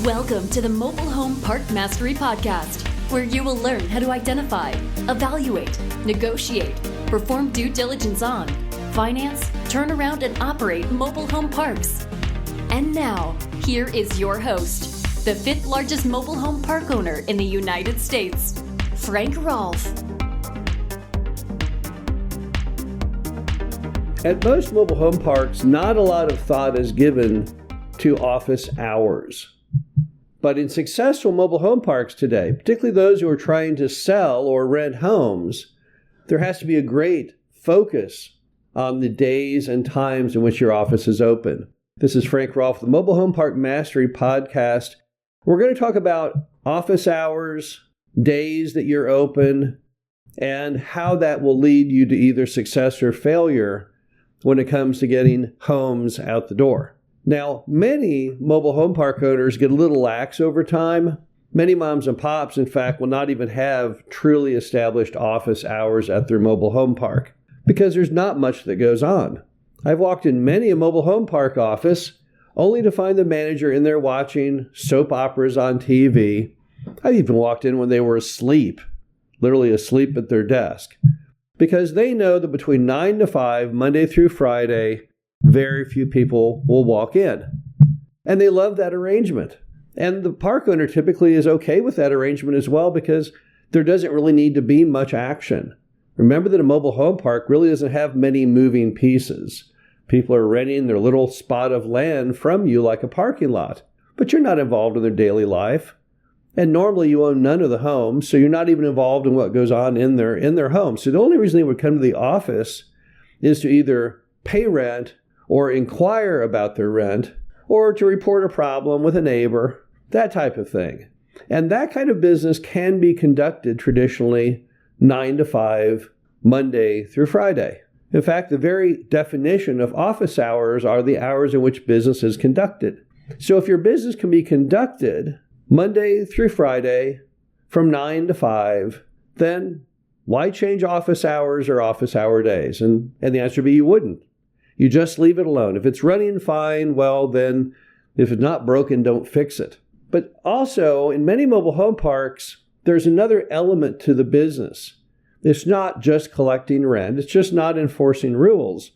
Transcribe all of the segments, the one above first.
Welcome to the Mobile Home Park Mastery Podcast, where you will learn how to identify, evaluate, negotiate, perform due diligence on, finance, turn around, and operate mobile home parks. And now, here is your host, the fifth largest mobile home park owner in the United States, Frank Rolfe. At most mobile home parks, not a lot of thought is given to office hours. But in successful mobile home parks today, particularly those who are trying to sell or rent homes, there has to be a great focus on the days and times in which your office is open. This is Frank Rolfe, the Mobile Home Park Mastery Podcast. We're going to talk about office hours, days that you're open, and how that will lead you to either success or failure when it comes to getting homes out the door. Now, many mobile home park owners get a little lax over time. Many moms and pops, in fact, will not even have truly established office hours at their mobile home park because there's not much that goes on. I've walked in many a mobile home park office only to find the manager in there watching soap operas on TV. I've even walked in when they were asleep, literally asleep at their desk, because they know that between 9 to 5, Monday through Friday, very few people will walk in. And they love that arrangement. And the park owner typically is okay with that arrangement as well because there doesn't really need to be much action. Remember that a mobile home park really doesn't have many moving pieces. People are renting their little spot of land from you like a parking lot, but you're not involved in their daily life. And normally you own none of the homes, so you're not even involved in what goes on in their home. So the only reason they would come to the office is to either pay rent or inquire about their rent, or to report a problem with a neighbor, that type of thing. And that kind of business can be conducted traditionally 9 to 5, Monday through Friday. In fact, the very definition of office hours are the hours in which business is conducted. So if your business can be conducted Monday through Friday from 9 to 5, then why change office hours or office hour days? And the answer would be you wouldn't. You just leave it alone. If it's running fine, well, then if it's not broken, don't fix it. But also, in many mobile home parks, there's another element to the business. It's not just collecting rent. It's just not enforcing rules.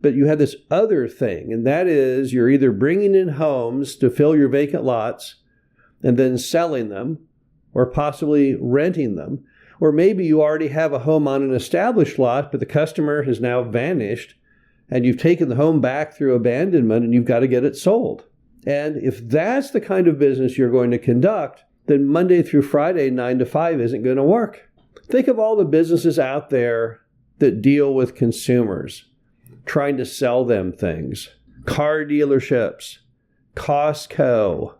But you have this other thing, and that is you're either bringing in homes to fill your vacant lots and then selling them, or possibly renting them. Or maybe you already have a home on an established lot, but the customer has now vanished, and you've taken the home back through abandonment and you've got to get it sold. And if that's the kind of business you're going to conduct, then Monday through Friday, 9 to 5 isn't going to work. Think of all the businesses out there that deal with consumers, trying to sell them things. Car dealerships, Costco,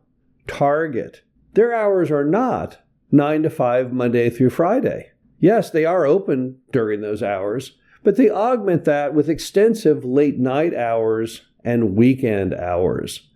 Target. Their hours are not 9 to 5, Monday through Friday. Yes, they are open during those hours, but they augment that with extensive late night hours and weekend hours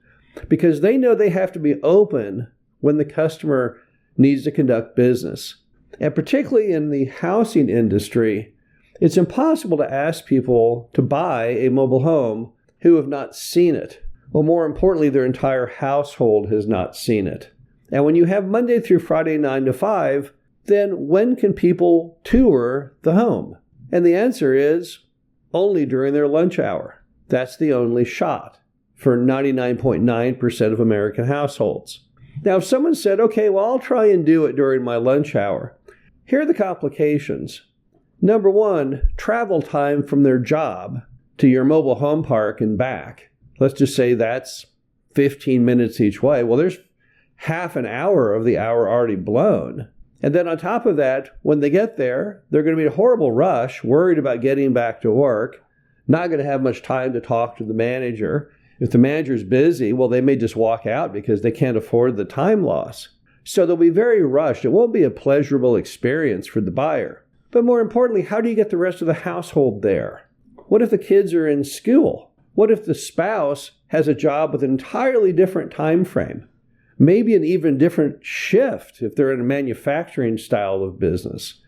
because they know they have to be open when the customer needs to conduct business. And particularly in the housing industry, it's impossible to ask people to buy a mobile home who have not seen it. Well, more importantly, their entire household has not seen it. And when you have Monday through Friday, 9 to 5, then when can people tour the home? And the answer is only during their lunch hour. That's the only shot for 99.9% of American households. Now, if someone said, okay, well, I'll try and do it during my lunch hour, here are the complications. Number one, travel time from their job to your mobile home park and back. Let's just say that's 15 minutes each way. Well, there's half an hour of the hour already blown. And then on top of that, when they get there, they're going to be in a horrible rush, worried about getting back to work, not going to have much time to talk to the manager. If the manager's busy, well, they may just walk out because they can't afford the time loss. So they'll be very rushed. It won't be a pleasurable experience for the buyer. But more importantly, how do you get the rest of the household there? What if the kids are in school? What if the spouse has a job with an entirely different time frame? Maybe an even different shift if they're in a manufacturing style of business.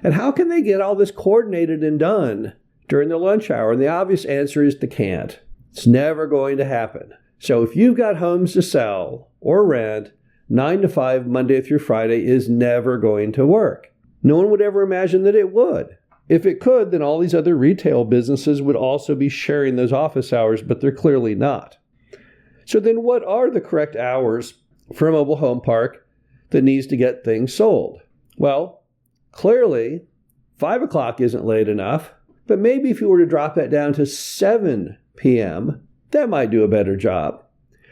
And how can they get all this coordinated and done during their lunch hour? And the obvious answer is they can't. It's never going to happen. So if you've got homes to sell or rent, 9 to 5 Monday through Friday is never going to work. No one would ever imagine that it would. If it could, then all these other retail businesses would also be sharing those office hours, but they're clearly not. So then what are the correct hours for a mobile home park that needs to get things sold? Well, clearly, 5 o'clock isn't late enough, but maybe if you were to drop that down to 7 p.m., that might do a better job.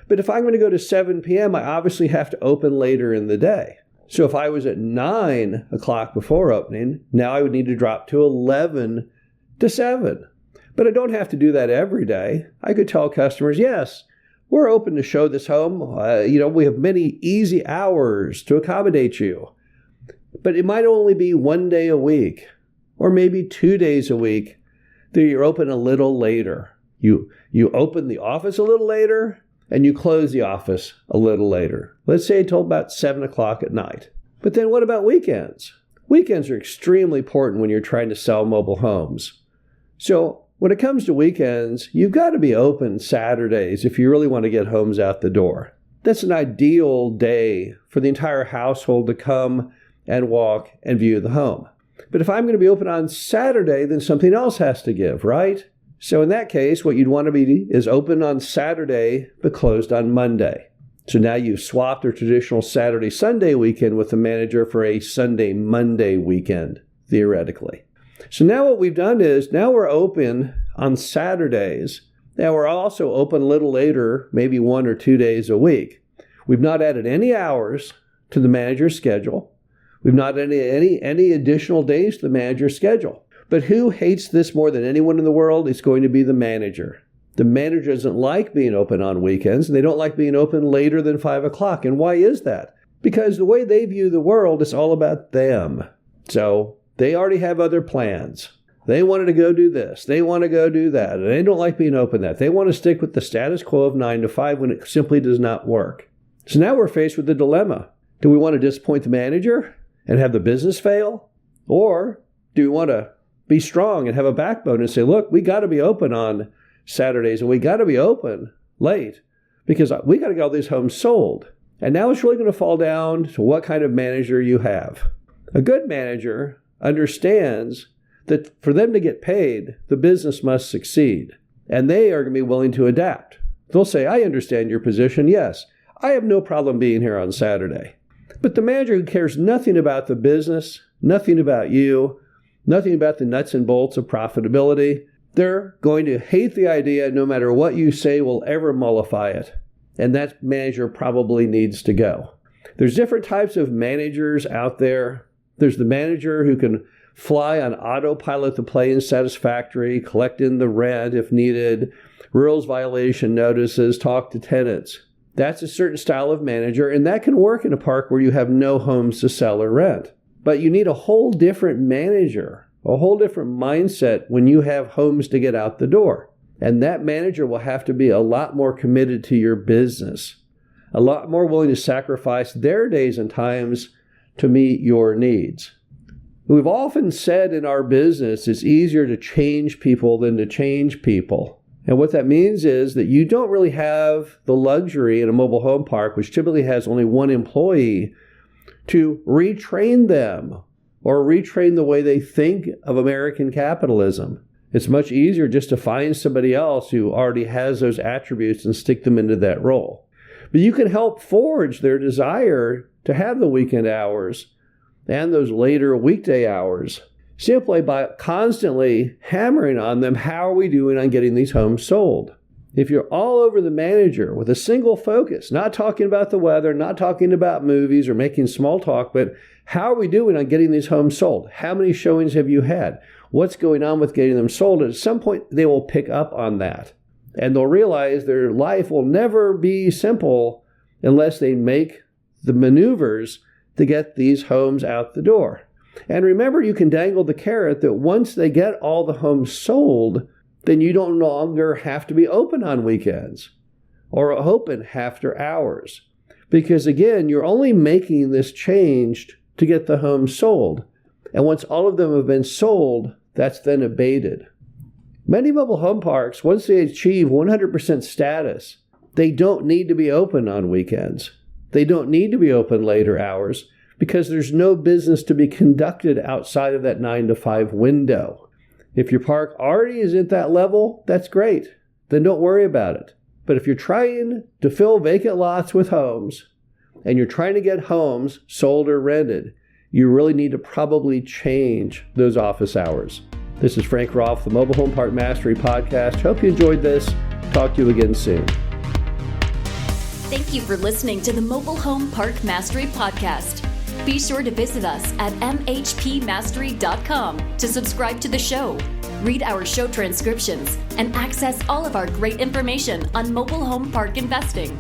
But if I'm going to go to 7 p.m., I obviously have to open later in the day. So if I was at 9 o'clock before opening, now I would need to drop to 11 to 7. But I don't have to do that every day. I could tell customers, yes, we're open to show this home. We have many easy hours to accommodate you. But it might only be 1 day a week, or maybe 2 days a week that you're open a little later. You open the office a little later, and you close the office a little later. Let's say until about 7 o'clock at night. But then what about weekends? Weekends are extremely important when you're trying to sell mobile homes. So when it comes to weekends, you've got to be open Saturdays if you really want to get homes out the door. That's an ideal day for the entire household to come and walk and view the home. But if I'm going to be open on Saturday, then something else has to give, right? So in that case, what you'd want to be is open on Saturday, but closed on Monday. So now you've swapped a traditional Saturday-Sunday weekend with the manager for a Sunday-Monday weekend, theoretically. So now what we've done is, now we're open on Saturdays. Now we're also open a little later, maybe 1 or 2 days a week. We've not added any hours to the manager's schedule. We've not added any additional days to the manager's schedule. But who hates this more than anyone in the world? It's going to be the manager. The manager doesn't like being open on weekends, and they don't like being open later than 5 o'clock. And why is that? Because the way they view the world is all about them. So they already have other plans. They wanted to go do this. They want to go do that. And they don't like being open that. They want to stick with the status quo of 9 to 5 when it simply does not work. So now we're faced with the dilemma. Do we want to disappoint the manager and have the business fail? Or do we want to be strong and have a backbone and say, look, we got to be open on Saturdays and we got to be open late because we got to get all these homes sold. And now it's really going to fall down to what kind of manager you have. A good manager understands that for them to get paid, the business must succeed. And they are going to be willing to adapt. They'll say, I understand your position. Yes, I have no problem being here on Saturday. But the manager who cares nothing about the business, nothing about you, nothing about the nuts and bolts of profitability, they're going to hate the idea no matter what you say will ever mollify it. And that manager probably needs to go. There's different types of managers out there. There's the manager who can fly on autopilot the plane satisfactory, collect in the rent if needed, rules violation notices, talk to tenants. That's a certain style of manager, and that can work in a park where you have no homes to sell or rent. But you need a whole different manager, a whole different mindset when you have homes to get out the door. And that manager will have to be a lot more committed to your business, a lot more willing to sacrifice their days and times to meet your needs. We've often said in our business it's easier to change people than to change people. And what that means is that you don't really have the luxury in a mobile home park, which typically has only one employee, to retrain them or retrain the way they think of American capitalism. It's much easier just to find somebody else who already has those attributes and stick them into that role. But you can help forge their desire to have the weekend hours and those later weekday hours simply by constantly hammering on them, how are we doing on getting these homes sold? If you're all over the manager with a single focus, not talking about the weather, not talking about movies or making small talk, but how are we doing on getting these homes sold? How many showings have you had? What's going on with getting them sold? And at some point, they will pick up on that. And they'll realize their life will never be simple unless they make the maneuvers to get these homes out the door. And remember, you can dangle the carrot that once they get all the homes sold, then you don't no longer have to be open on weekends or open after hours. Because again, you're only making this change to get the homes sold. And once all of them have been sold, that's then abated. Many mobile home parks, once they achieve 100% status, They don't need to be open on weekends. They don't need to be open later hours because there's no business to be conducted outside of that 9 to 5 window. If your park already is at that level, that's great. Then don't worry about it. But if you're trying to fill vacant lots with homes and you're trying to get homes sold or rented, you really need to probably change those office hours. This is Frank Rolfe, the Mobile Home Park Mastery Podcast. Hope you enjoyed this. Talk to you again soon. Thank you for listening to the Mobile Home Park Mastery Podcast. Be sure to visit us at mhpmastery.com to subscribe to the show, read our show transcriptions, and access all of our great information on mobile home park investing.